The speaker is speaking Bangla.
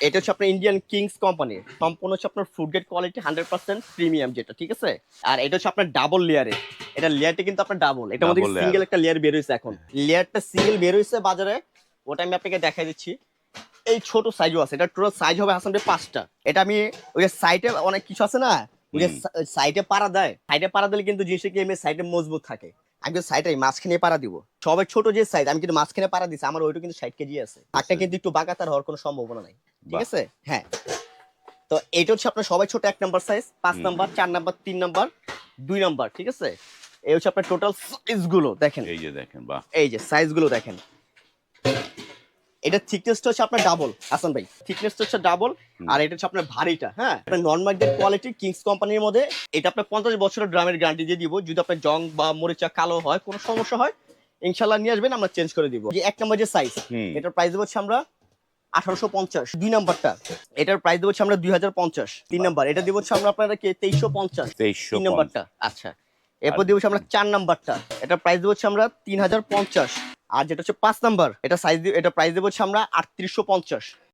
এটা হচ্ছে আপনার ইন্ডিয়ান কিংস কোম্পানির, সম্পূর্ণ হচ্ছে আপনার ফুড গ্রেড কোয়ালিটি 100% প্রিমিয়াম যেটা, ঠিক আছে। আর এটা হচ্ছে আপনার ডাবল লেয়ারের, এটা লেয়ারটা কিন্তু আপনার ডাবল, এটার মধ্যে ডাবল লেয়ার। সিঙ্গেল একটা লেয়ার বের হয়েছে। এখন লেয়ারটা সিঙ্গেল বের হয়েছে বাজারে, ওটা আমি আপনাকে দেখাই দিচ্ছি। এই ছোট সাইজও আছে, এটা টোটাল সাইজ হবে হাসান ভাই 5টা। এটা আমি ওই যে সাইডে অনেক কিছু আছে না, ওই যে সাইডে পাড়া দেয়, সাইডে পাড়া দিলে কিন্তু জিনিসটা কি এমনি সাইডে মজবুত থাকে। আমি কিন্তু সাইডে মাঝখানে পাড়া দিব, সবাই ছোট যে সাইজ, আমি কিন্তু মাঝখানে পাড়া দিচ্ছি, আমার ওইটা কিন্তু 60 কেজি আছে, একটা কিন্তু একটু বাঁকাতার হওয়ার কোনো সম্ভাবনা নাই, ঠিক আছে। হ্যাঁ, তো এটা হচ্ছে আপনার সবাই ছোট 1 number size, 5 number, 4 number, 3 number, 2 number, ঠিক আছে। এই হচ্ছে আপনার টোটাল সাইজ গুলো দেখেন, এই যে দেখেন, বাহ, এই যে সাইজ গুলো দেখেন। এটা থিকনেসটা হচ্ছে আপনার ডাবল হাসান ভাই, থিকনেসটা হচ্ছে ডাবল। আর এটা হচ্ছে আপনার ভারীটা, হ্যাঁ, আপনার নরমাল কোয়ালিটি কিংস কোম্পানির মধ্যে। এটা আপনার 50 বছরের ড্রামের গ্যারান্টি দিয়ে দিব, যদি আপনার জং বা মরিচা কালো হয়, কোনো সমস্যা হয়, ইনশাল্লাহ নিয়ে আসবেন, আমরা চেঞ্জ করে দিব। যে 1 নাম্বার যে সাইজ, এটার প্রাইস দেবো হচ্ছে আমরা 1850। 2 নাম্বারটা, এটার প্রাইস দেবো হচ্ছে আমরা 2050। 3 নাম্বার এটা দিব হচ্ছে আমরা আপনারা 2350। 3 নাম্বারটা, আচ্ছা। এরপর দিব হচ্ছে আমরা 4 নাম্বারটা, এটার প্রাইস দেবো হচ্ছে আমরা 3050। আর যেটা হচ্ছে 5 নাম্বার, এটা সাইজ, এটা প্রাইস দেবো হচ্ছে আমরা 3850।